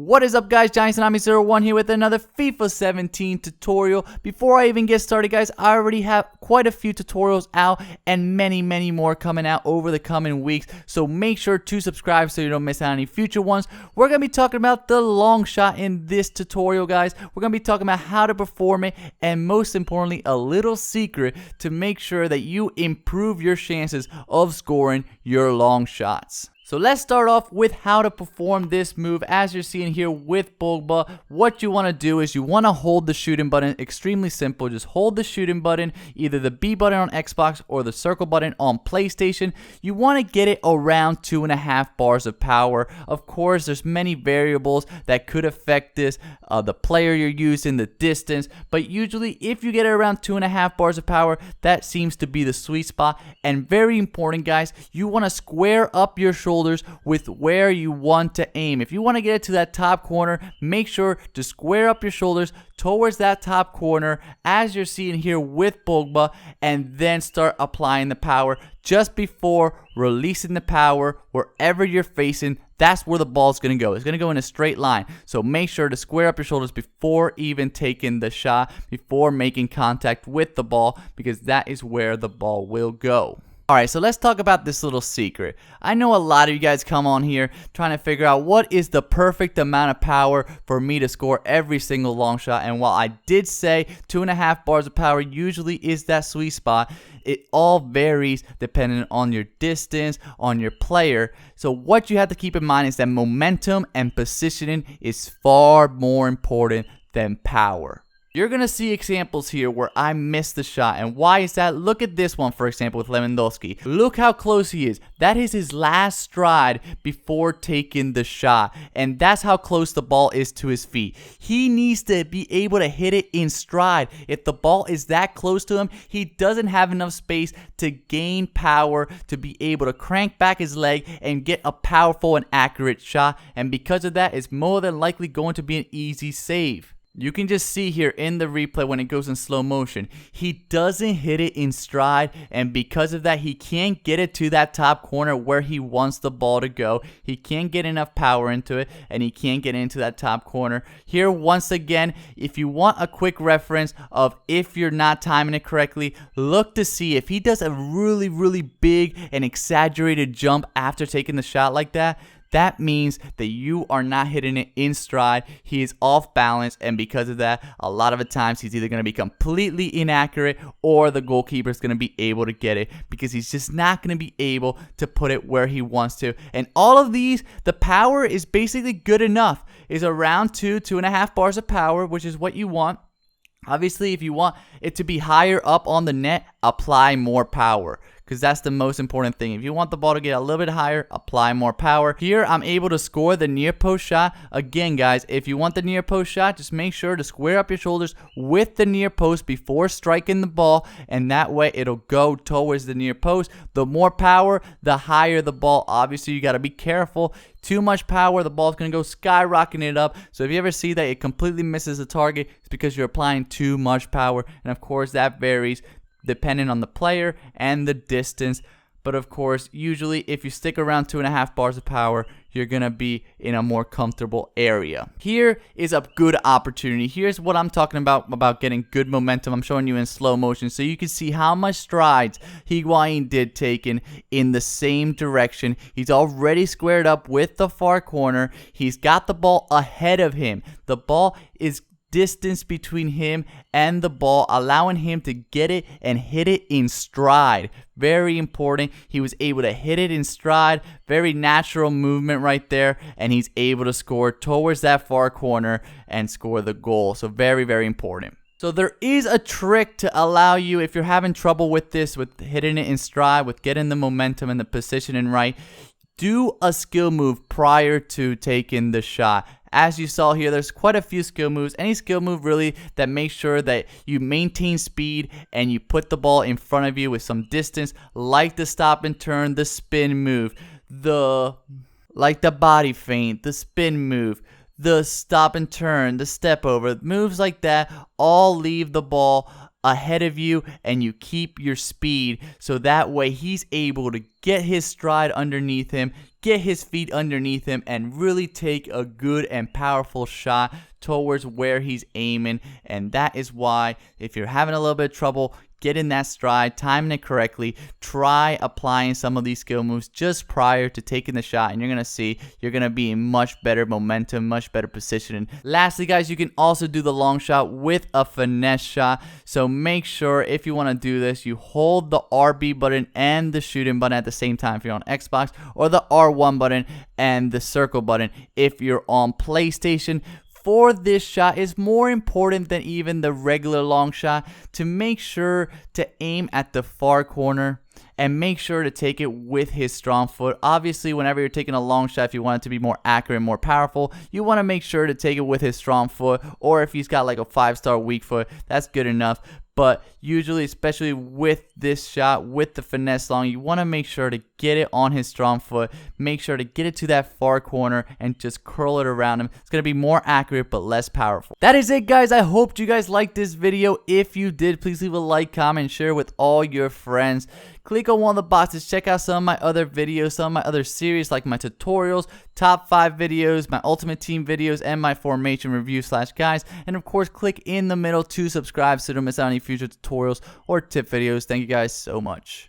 What is up, guys? Johnny01 here with another FIFA 17 tutorial. Before I even get started, guys, I already have quite a few tutorials out and many more coming out over the coming weeks, so make sure to subscribe so you don't miss out on any future ones. We're going to be talking about the long shot in this tutorial, guys. We're going to be talking about how to perform it, and most importantly, a little secret to make sure that you improve your chances of scoring your long shots. So let's start off with how to perform this move. As you're seeing here with Pogba, what you want to do is you want to hold the shooting button. Extremely simple. Just hold the shooting button, either the B button on Xbox or the circle button on PlayStation. You want to get it around 2.5 bars of power. Of course, there's many variables that could affect this. The player you're using, the distance. But usually, if you get it around 2.5 bars of power, that seems to be the sweet spot. And very important, guys, you want to square up your shoulders with where you want to aim. If you want to get it to that top corner, make sure to square up your shoulders towards that top corner as you're seeing here with Pogba, and then start applying the power just before releasing the power. Wherever you're facing, that's where the ball's going to go. It's going to go in a straight line. So make sure to square up your shoulders before even taking the shot, before making contact with the ball, because that is where the ball will go. Alright, so let's talk about this little secret. I know a lot of you guys come on here trying to figure out what is the perfect amount of power for me to score every single long shot. And while I did say 2.5 bars of power usually is that sweet spot, it all varies depending on your distance, on your player. So what you have to keep in mind is that momentum and positioning is far more important than power. You're going to see examples here where I missed the shot. And why is that? Look at this one, for example, with Lewandowski. Look how close he is. That is his last stride before taking the shot. And that's how close the ball is to his feet. He needs to be able to hit it in stride. If the ball is that close to him, he doesn't have enough space to gain power to be able to crank back his leg and get a powerful and accurate shot. And because of that, it's more than likely going to be an easy save. You can just see here in the replay when it goes in slow motion, he doesn't hit it in stride, and because of that, he can't get it to that top corner where he wants the ball to go. He can't get enough power into it, and he can't get into that top corner. Here, once again, if you want a quick reference of if you're not timing it correctly, look to see if he does a really big and exaggerated jump after taking the shot like that. That means that you are not hitting it in stride. He is off balance, and because of that, a lot of the times he's either going to be completely inaccurate or the goalkeeper is going to be able to get it because he's just not going to be able to put it where he wants to. And all of these, the power is basically good enough. Is around 2.5 bars of power, which is what you want. Obviously, if you want it to be higher up on the net, apply more power, because that's the most important thing. If you want the ball to get a little bit higher, apply more power. Here, I'm able to score the near post shot. Again, guys, if you want the near post shot, just make sure to square up your shoulders with the near post before striking the ball, and that way it'll go towards the near post. The more power, the higher the ball. Obviously, you got to be careful. Too much power, the ball's going to go skyrocketing it up. So if you ever see that it completely misses the target, it's because you're applying too much power. And of course, that varies depending on the player and the distance. But of course, usually if you stick around 2.5 bars of power, you're going to be in a more comfortable area. Here is a good opportunity. Here's what I'm talking about getting good momentum. I'm showing you in slow motion so you can see how much strides Higuain did taken in the same direction. He's already squared up with the far corner. He's got the ball ahead of him. The ball is distance between him and the ball, allowing him to get it and hit it in stride. Very important. He was able to hit it in stride. Very natural movement right there, and he's able to score towards that far corner and score the goal. So very important. So there is a trick to allow you, if you're having trouble with this, with hitting it in stride, with getting the momentum and the positioning right, do a skill move prior to taking the shot. As you saw here, there's quite a few skill moves. Any skill move really that makes sure that you maintain speed and you put the ball in front of you with some distance, like the stop and turn, the spin move, like the body feint, the spin move, the stop and turn, the step over. Moves like that all leave the ball ahead of you and you keep your speed, so that way he's able to get his stride underneath him, get his feet underneath him and really take a good and powerful shot towards where he's aiming. And that is why, if you're having a little bit of trouble getting that stride, timing it correctly, try applying some of these skill moves just prior to taking the shot, and you're going to see you're going to be in much better momentum, much better positioning. Lastly, guys, you can also do the long shot with a finesse shot. So make sure, if you want to do this, you hold the RB button and the shooting button at the same time if you're on Xbox, or the R1 button and the circle button if you're on PlayStation. For this shot is more important than even the regular long shot, to make sure to aim at the far corner and make sure to take it with his strong foot. Obviously, whenever you're taking a long shot, if you want it to be more accurate and more powerful, you want to make sure to take it with his strong foot, or if he's got like a 5-star weak foot, that's good enough. But usually, especially with this shot, with the finesse long, you want to make sure to get it on his strong foot. Make sure to get it to that far corner and just curl it around him. It's going to be more accurate but less powerful. That is it, guys. I hope you guys liked this video. If you did, please leave a like, comment, and share with all your friends. Click on one of the boxes, check out some of my other videos, some of my other series like my tutorials, top 5 videos, my ultimate team videos, and my formation review / guys. And of course, click in the middle to subscribe so you don't miss out on any future tutorials or tip videos. Thank you guys so much.